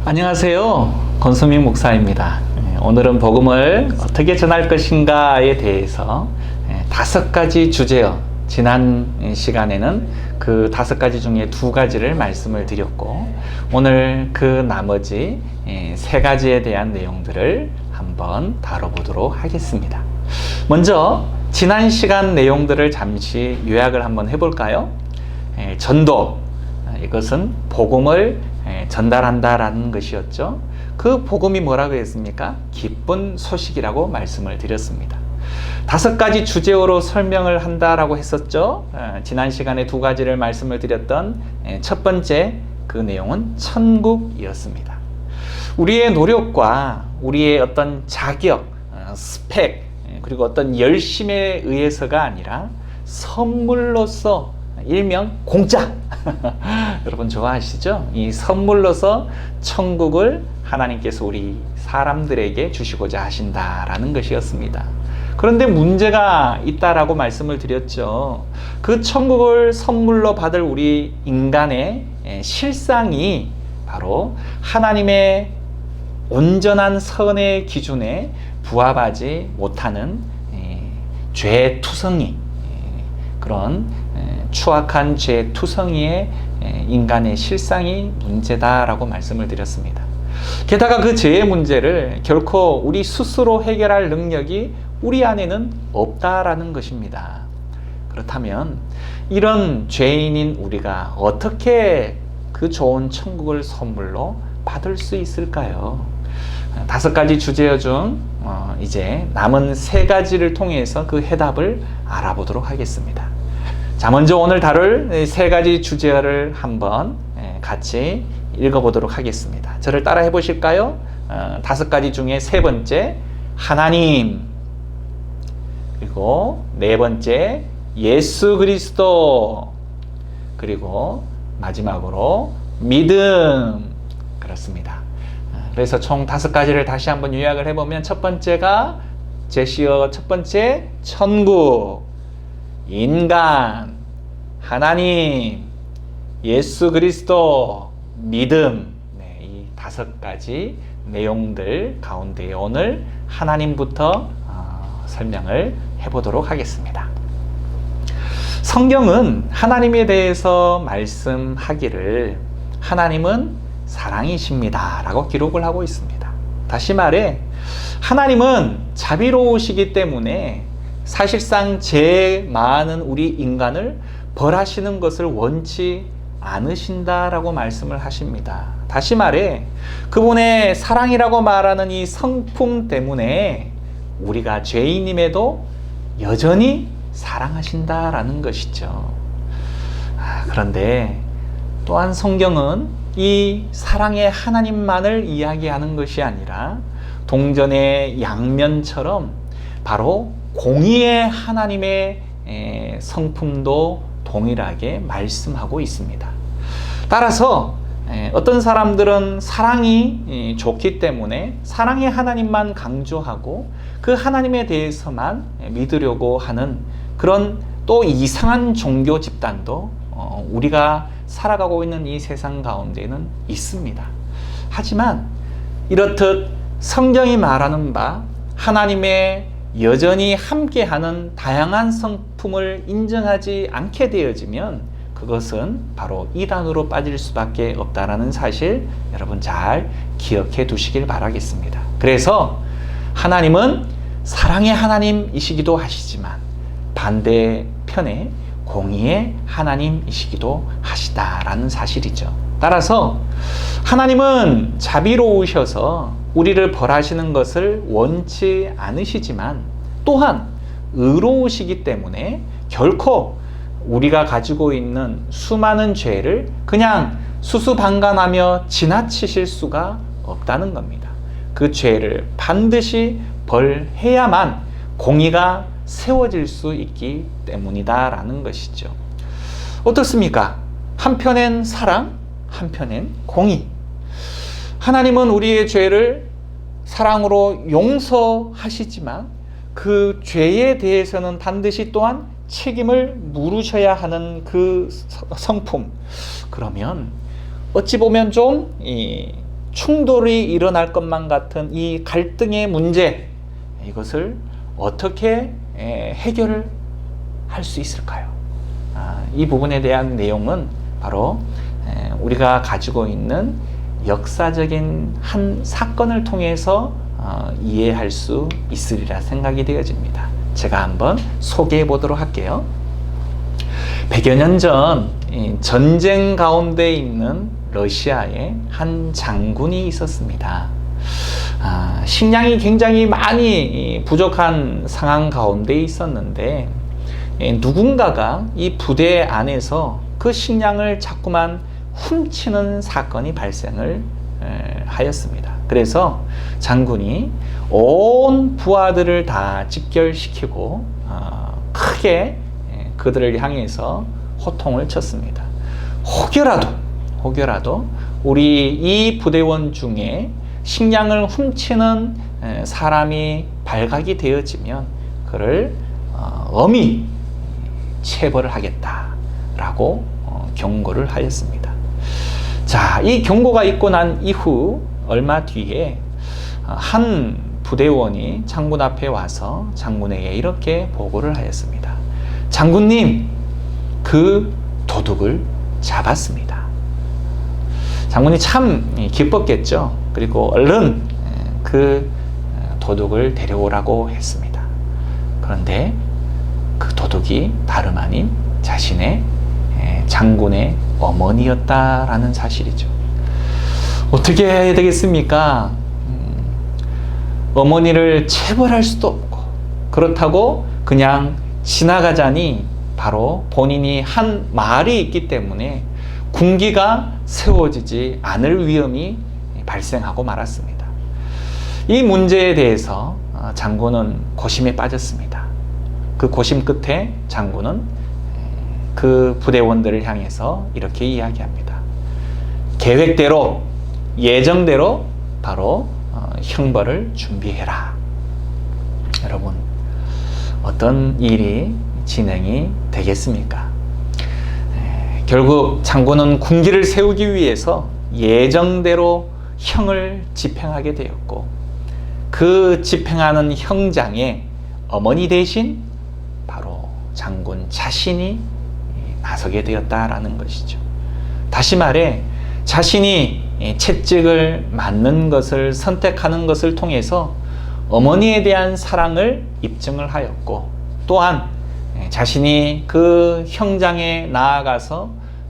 안녕하세요. 권수민 목사입니다. 오늘은 복음을 어떻게 전할 것인가에 대해서 5가지 주제요. 지난 시간에는 그 5가지 중에 2가지를 말씀을 드렸고, 오늘 그 나머지 3가지에 대한 내용들을 한번 다뤄보도록 하겠습니다. 먼저 지난 시간 내용들을 잠시 요약을 한번 해볼까요? 전도, 이것은 복음을 전달한다라는 것이었죠. 그 복음이 뭐라고 했습니까? 기쁜 소식이라고 말씀을 드렸습니다. 5가지 주제어로 설명을 한다라고 했었죠. 지난 시간에 2가지를 말씀을 드렸던 첫 번째 그 내용은 천국이었습니다. 우리의 노력과 우리의 어떤 자격, 스펙, 그리고 어떤 열심에 의해서가 아니라 선물로서, 일명 공짜. 여러분 좋아하시죠? 이 선물로서 천국을 하나님께서 우리 사람들에게 주시고자 하신다라는 것이었습니다. 그런데 문제가 있다라고 말씀을 드렸죠. 그 천국을 선물로 받을 우리 인간의 실상이 바로 하나님의 온전한 선의 기준에 부합하지 못하는 죄투성이, 그런 추악한 죄투성이의 인간의 실상이 문제다라고 말씀을 드렸습니다. 게다가 그 죄의 문제를 결코 우리 스스로 해결할 능력이 우리 안에는 없다라는 것입니다. 그렇다면 이런 죄인인 우리가 어떻게 그 좋은 천국을 선물로 받을 수 있을까요? 5가지 주제어 중 이제 남은 3가지를 통해서 그 해답을 알아보도록 하겠습니다. 자, 먼저 오늘 다룰 3가지 주제어를 한번 같이 읽어보도록 하겠습니다. 저를 따라 해보실까요? 5가지 중에 3번째, 하나님. 그리고 4번째, 예수 그리스도. 그리고 마지막으로 믿음. 그렇습니다. 그래서 총 5가지를 다시 한번 요약을 해보면, 첫 번째가 제시어 첫 번째, 천국, 인간, 하나님, 예수 그리스도, 믿음. 이 5가지 내용들 가운데 오늘 하나님부터 설명을 해보도록 하겠습니다. 성경은 하나님에 대해서 말씀하기를 하나님은 사랑이십니다 라고 기록을 하고 있습니다. 다시 말해 하나님은 자비로우시기 때문에 사실상 죄 많은 우리 인간을 벌하시는 것을 원치 않으신다라고 말씀을 하십니다. 다시 말해 그분의 사랑이라고 말하는 이 성품 때문에 우리가 죄인임에도 여전히 사랑하신다라는 것이죠. 그런데 또한 성경은 이 사랑의 하나님만을 이야기하는 것이 아니라 동전의 양면처럼 바로 공의의 하나님의 성품도 동일하게 말씀하고 있습니다. 따라서 어떤 사람들은 사랑이 좋기 때문에 사랑의 하나님만 강조하고 그 하나님에 대해서만 믿으려고 하는 그런 또 이상한 종교 집단도 우리가 살아가고 있는 이 세상 가운데는 있습니다. 하지만 이렇듯 성경이 말하는 바 하나님의 여전히 함께하는 다양한 성품을 인정하지 않게 되어지면 그것은 바로 이단으로 빠질 수밖에 없다는 사실 여러분 잘 기억해 두시길 바라겠습니다. 그래서 하나님은 사랑의 하나님이시기도 하시지만 반대편에 공의의 하나님이시기도 하시다라는 사실이죠. 따라서 하나님은 자비로우셔서 우리를 벌하시는 것을 원치 않으시지만 또한 의로우시기 때문에 결코 우리가 가지고 있는 수많은 죄를 그냥 수수방관하며 지나치실 수가 없다는 겁니다. 그 죄를 반드시 벌해야만 공의가 세워질 수 있기 때문이다라는 것이죠. 어떻습니까? 한편엔 사랑, 한편엔 공의. 하나님은 우리의 죄를 사랑으로 용서하시지만 그 죄에 대해서는 반드시 또한 책임을 물으셔야 하는 그 성품. 그러면 어찌 보면 좀 충돌이 일어날 것만 같은 이 갈등의 문제, 이것을 어떻게 해결을 할 수 있을까요? 이 부분에 대한 내용은 바로 우리가 가지고 있는 역사적인 한 사건을 통해서 이해할 수 있으리라 생각이 되어집니다. 제가 한번 소개해 보도록 할게요. 100여 년 전 전쟁 가운데 있는 러시아에 한 장군이 있었습니다. 식량이 굉장히 많이 부족한 상황 가운데 있었는데 누군가가 이 부대 안에서 그 식량을 자꾸만 훔치는 사건이 발생을 하였습니다. 그래서 장군이 온 부하들을 다 집결시키고 크게 그들을 향해서 호통을 쳤습니다. 혹여라도 우리 이 부대원 중에 식량을 훔치는 사람이 발각이 되어지면 그를 엄히 체벌을 하겠다라고 경고를 하였습니다. 자, 이 경고가 있고 난 이후 얼마 뒤에 한 부대원이 장군 앞에 와서 장군에게 이렇게 보고를 하였습니다. 장군님, 그 도둑을 잡았습니다. 장군이 참 기뻤겠죠. 그리고 얼른 그 도둑을 데려오라고 했습니다. 그런데 그 도둑이 다름 아닌 자신의 장군의 어머니였다라는 사실이죠. 어떻게 해야 되겠습니까? 어머니를 체벌할 수도 없고, 그렇다고 그냥 지나가자니 바로 본인이 한 말이 있기 때문에 군기가 세워지지 않을 위험이 발생하고 말았습니다. 이 문제에 대해서 장군은 고심에 빠졌습니다. 그 고심 끝에 장군은 그 부대원들을 향해서 이렇게 이야기합니다. 계획대로, 예정대로 바로 형벌을 준비해라. 여러분, 어떤 일이 진행이 되겠습니까? 결국 장군은 군기를 세우기 위해서 예정대로 형을 집행하게 되었고, 그 집행하는 형장에 어머니 대신 바로 장군 자신이 나서게 되었다라는 것이죠. 다시 말해 자신이 채찍을 맞는 것을 선택하는 것을 통해서 어머니에 대한 사랑을 입증을 하였고, 또한 자신이 그 형장에 나아가서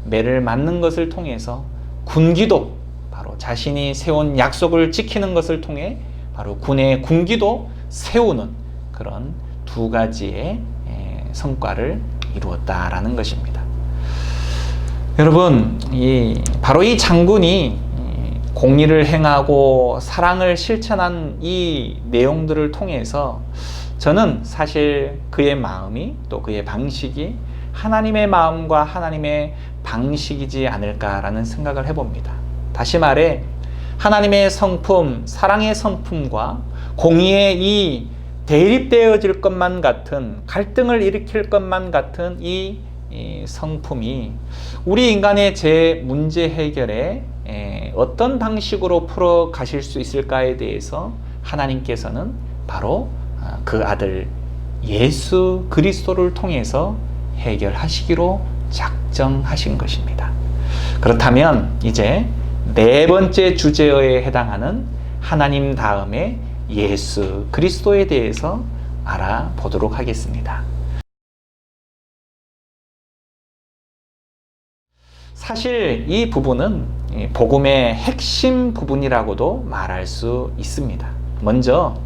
매를 맞는 것을 통해서 군기도 바로 자신이 세운 약속을 지키는 것을 통해 바로 군의 군기도 세우는 그런 두 가지의 성과를 이루었다라는 것입니다. 여러분, 바로 이 장군이 공의를 행하고 사랑을 실천한 이 내용들을 통해서 저는 사실 그의 마음이 또 그의 방식이 하나님의 마음과 하나님의 방식이지 않을까라는 생각을 해봅니다. 다시 말해 하나님의 성품, 사랑의 성품과 공의의 이 대립되어질 것만 같은, 갈등을 일으킬 것만 같은 이 성품이 우리 인간의 제 문제 해결에 어떤 방식으로 풀어 가실 수 있을까에 대해서 하나님께서는 바로 그 아들 예수 그리스도를 통해서 해결하시기로 작정하신 것입니다. 그렇다면 이제 네 번째 주제어에 해당하는 하나님 다음에 예수 그리스도에 대해서 알아보도록 하겠습니다. 사실 이 부분은 복음의 핵심 부분이라고도 말할 수 있습니다. 먼저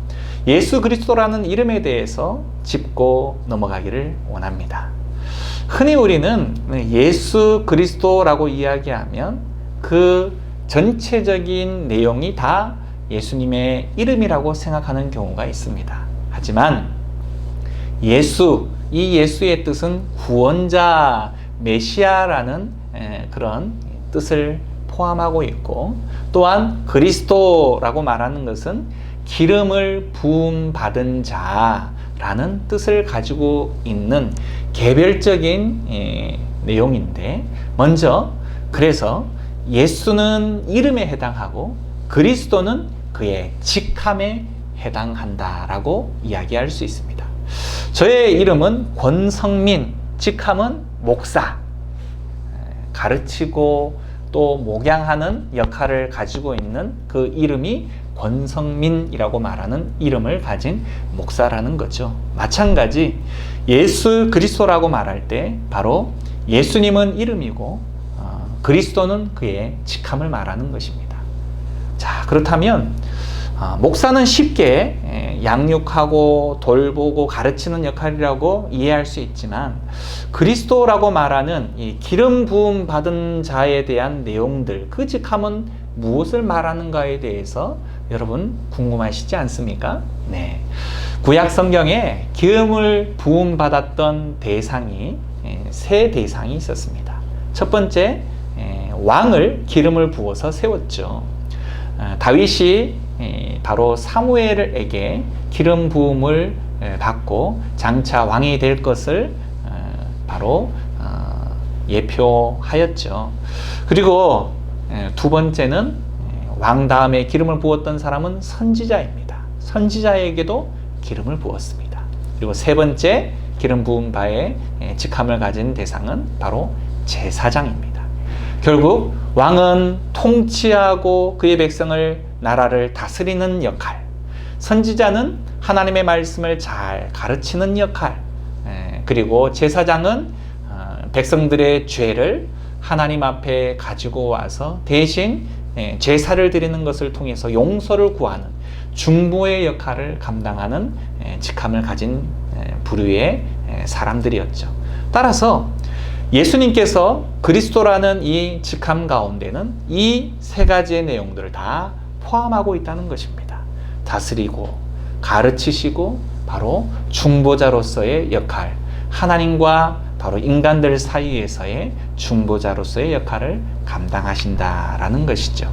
예수 그리스도라는 이름에 대해서 짚고 넘어가기를 원합니다. 흔히 우리는 예수 그리스도라고 이야기하면 그 전체적인 내용이 다 예수님의 이름이라고 생각하는 경우가 있습니다. 하지만 이 예수의 뜻은 구원자, 메시아라는 그런 뜻을 포함하고 있고, 또한 그리스도라고 말하는 것은 기름을 부음 받은 자라는 뜻을 가지고 있는 개별적인 내용인데, 먼저 그래서 예수는 이름에 해당하고 그리스도는 그의 직함에 해당한다라고 이야기할 수 있습니다. 저의 이름은 권성민, 직함은 목사, 가르치고 또 목양하는 역할을 가지고 있는 그 이름이 권성민이라고 말하는 이름을 가진 목사라는 거죠. 마찬가지 예수 그리스도라고 말할 때 바로 예수님은 이름이고 그리스도는 그의 직함을 말하는 것입니다. 자, 그렇다면 목사는 쉽게 양육하고 돌보고 가르치는 역할이라고 이해할 수 있지만 그리스도라고 말하는 이 기름 부음 받은 자에 대한 내용들, 그 직함은 무엇을 말하는가에 대해서 여러분 궁금하시지 않습니까? 네. 구약 성경에 기름을 부음 받았던 대상이 세 대상이 있었습니다. 첫 번째, 왕을 기름을 부어서 세웠죠. 다윗이 바로 사무엘에게 기름 부음을 받고 장차 왕이 될 것을 바로 예표하였죠. 그리고 두 번째는 왕 다음에 기름을 부었던 사람은 선지자입니다. 선지자에게도 기름을 부었습니다. 그리고 세 번째 기름 부은 바의 직함을 가진 대상은 바로 제사장입니다. 결국 왕은 통치하고 그의 백성을 나라를 다스리는 역할, 선지자는 하나님의 말씀을 잘 가르치는 역할, 그리고 제사장은 백성들의 죄를 하나님 앞에 가지고 와서 대신 제사를 드리는 것을 통해서 용서를 구하는 중보의 역할을 감당하는 직함을 가진 부류의 사람들이었죠. 따라서 예수님께서 그리스도라는 이 직함 가운데는 이 세 가지의 내용들을 다 포함하고 있다는 것입니다. 다스리고 가르치시고 바로 중보자로서의 역할, 하나님과 바로 인간들 사이에서의 중보자로서의 역할을 감당하신다라는 것이죠.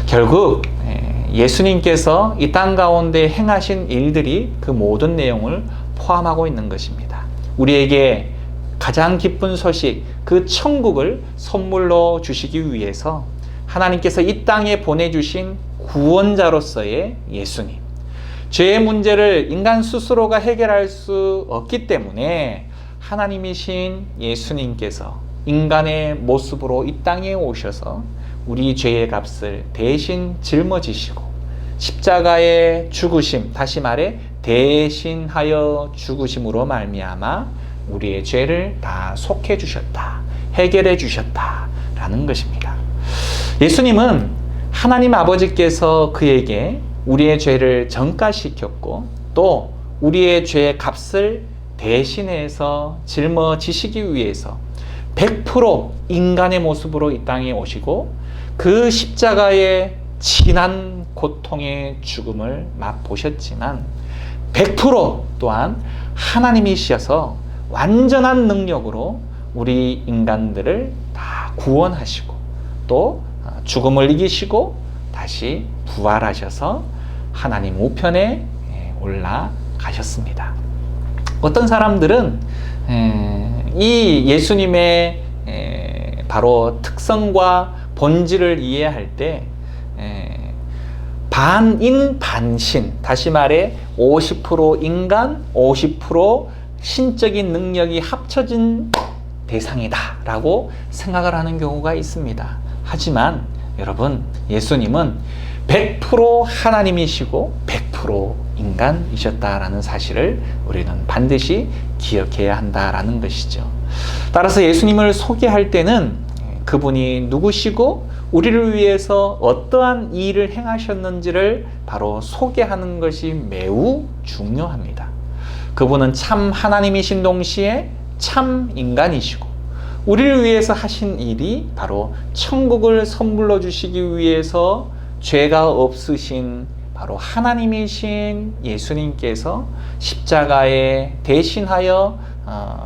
결국 예수님께서 이 땅 가운데 행하신 일들이 그 모든 내용을 포함하고 있는 것입니다. 우리에게 가장 기쁜 소식, 그 천국을 선물로 주시기 위해서 하나님께서 이 땅에 보내주신 구원자로서의 예수님, 죄의 문제를 인간 스스로가 해결할 수 없기 때문에 하나님이신 예수님께서 인간의 모습으로 이 땅에 오셔서 우리 죄의 값을 대신 짊어지시고 십자가의 죽으심, 다시 말해 대신하여 죽으심으로 말미암아 우리의 죄를 다 속해 주셨다, 해결해 주셨다라는 것입니다. 예수님은 하나님 아버지께서 그에게 우리의 죄를 전가시켰고 또 우리의 죄의 값을 대신해서 짊어지시기 위해서 100% 인간의 모습으로 이 땅에 오시고 그 십자가의 진한 고통의 죽음을 맛보셨지만 100% 또한 하나님이셔서 완전한 능력으로 우리 인간들을 다 구원하시고 또 죽음을 이기시고 다시 부활하셔서 하나님 우편에 올라가셨습니다. 어떤 사람들은 이 예수님의 바로 특성과 본질을 이해할 때 반인 반신, 다시 말해 50% 인간, 50% 신적인 능력이 합쳐진 대상이다 라고 생각을 하는 경우가 있습니다. 하지만 여러분, 예수님은 100% 하나님이시고 100% 인간이셨다라는 사실을 우리는 반드시 기억해야 한다라는 것이죠. 따라서 예수님을 소개할 때는 그분이 누구시고 우리를 위해서 어떠한 일을 행하셨는지를 바로 소개하는 것이 매우 중요합니다. 그분은 참 하나님이신 동시에 참 인간이시고 우리를 위해서 하신 일이 바로 천국을 선물로 주시기 위해서 죄가 없으신 바로 하나님이신 예수님께서 십자가에 대신하여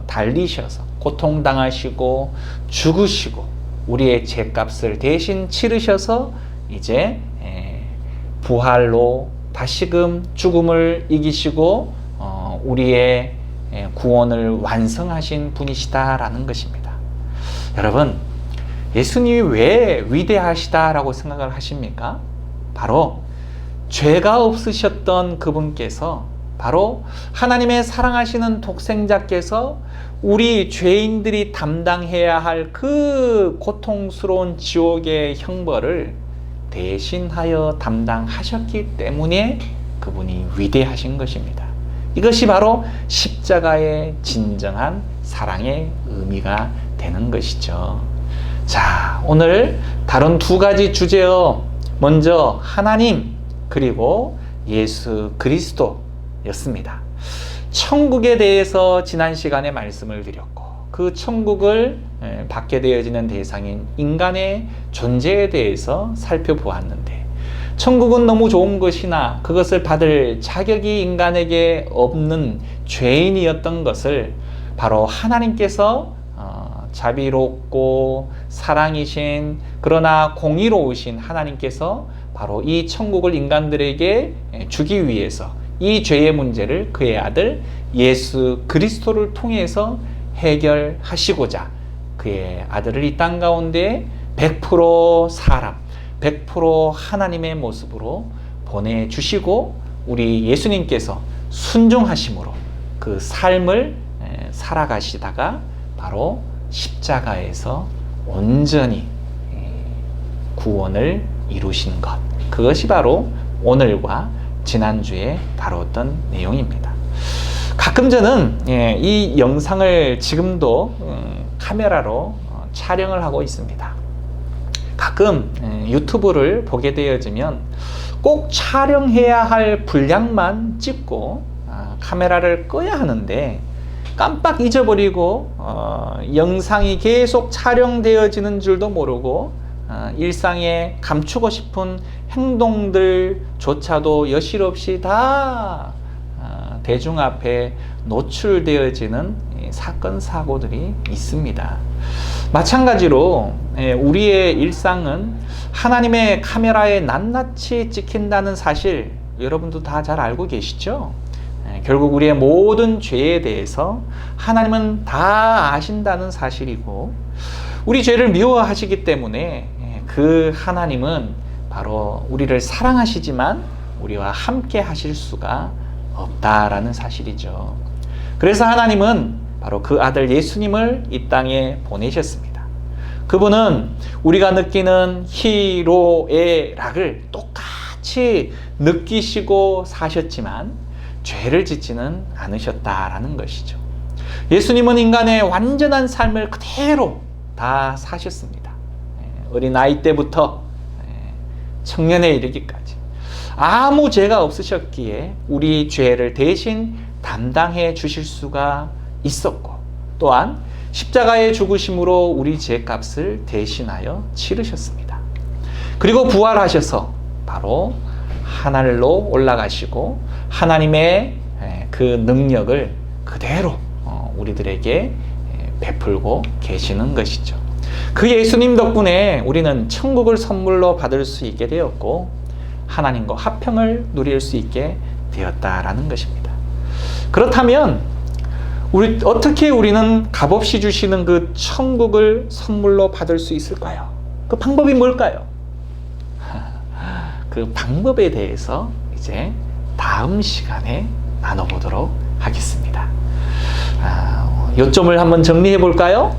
달리셔서 고통당하시고 죽으시고 우리의 죄값을 대신 치르셔서 이제 부활로 다시금 죽음을 이기시고 우리의 구원을 완성하신 분이시다라는 것입니다. 여러분, 예수님이 왜 위대하시다라고 생각을 하십니까? 바로 죄가 없으셨던 그분께서 바로 하나님의 사랑하시는 독생자께서 우리 죄인들이 담당해야 할 그 고통스러운 지옥의 형벌을 대신하여 담당하셨기 때문에 그분이 위대하신 것입니다. 이것이 바로 십자가의 진정한 사랑의 의미가 되는 것이죠. 자, 오늘 다른 두 가지 주제요. 먼저 하나님 그리고 예수 그리스도였습니다. 천국에 대해서 지난 시간에 말씀을 드렸고 그 천국을 받게 되어지는 대상인 인간의 존재에 대해서 살펴보았는데 천국은 너무 좋은 것이나 그것을 받을 자격이 인간에게 없는 죄인이었던 것을 바로 하나님께서 자비롭고 사랑이신 그러나 공의로우신 하나님께서 바로 이 천국을 인간들에게 주기 위해서 이 죄의 문제를 그의 아들 예수 그리스도를 통해서 해결하시고자 그의 아들을 이 땅 가운데 100% 사람, 100% 하나님의 모습으로 보내주시고 우리 예수님께서 순종하심으로 그 삶을 살아가시다가 바로 십자가에서 온전히 구원을 이루신 것, 그것이 바로 오늘과 지난주에 다뤘던 내용입니다. 가끔 저는 이 영상을 지금도 카메라로 촬영을 하고 있습니다. 가끔 유튜브를 보게 되어지면 꼭 촬영해야 할 분량만 찍고 카메라를 꺼야 하는데 깜빡 잊어버리고 영상이 계속 촬영되어지는 줄도 모르고 일상에 감추고 싶은 행동들조차도 여실없이 다 대중 앞에 노출되어지는 사건 사고들이 있습니다. 마찬가지로 우리의 일상은 하나님의 카메라에 낱낱이 찍힌다는 사실 여러분도 다 잘 알고 계시죠? 결국 우리의 모든 죄에 대해서 하나님은 다 아신다는 사실이고 우리 죄를 미워하시기 때문에 그 하나님은 바로 우리를 사랑하시지만 우리와 함께 하실 수가 없다라는 사실이죠. 그래서 하나님은 바로 그 아들 예수님을 이 땅에 보내셨습니다. 그분은 우리가 느끼는 희로애락을 똑같이 느끼시고 사셨지만 죄를 짓지는 않으셨다라는 것이죠. 예수님은 인간의 완전한 삶을 그대로 다 사셨습니다. 어린아이 때부터 청년에 이르기까지 아무 죄가 없으셨기에 우리 죄를 대신 담당해 주실 수가 있었고 또한 십자가의 죽으심으로 우리 죄값을 대신하여 치르셨습니다. 그리고 부활하셔서 바로 하늘로 올라가시고 하나님의 그 능력을 그대로 우리들에게 베풀고 계시는 것이죠. 그 예수님 덕분에 우리는 천국을 선물로 받을 수 있게 되었고 하나님과 화평을 누릴 수 있게 되었다라는 것입니다. 그렇다면 어떻게 우리는 값없이 주시는 그 천국을 선물로 받을 수 있을까요? 그 방법이 뭘까요? 그 방법에 대해서 이제 다음 시간에 나눠보도록 하겠습니다. 요점을 한번 정리해 볼까요?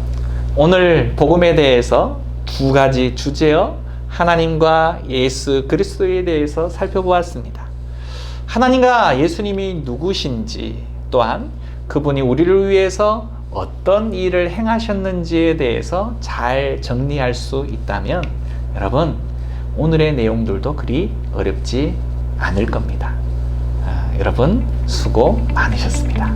오늘 복음에 대해서 두 가지 주제요. 하나님과 예수 그리스도에 대해서 살펴보았습니다. 하나님과 예수님이 누구신지 또한 그분이 우리를 위해서 어떤 일을 행하셨는지에 대해서 잘 정리할 수 있다면 여러분 오늘의 내용들도 그리 어렵지 않을 겁니다. 여러분 수고 많으셨습니다.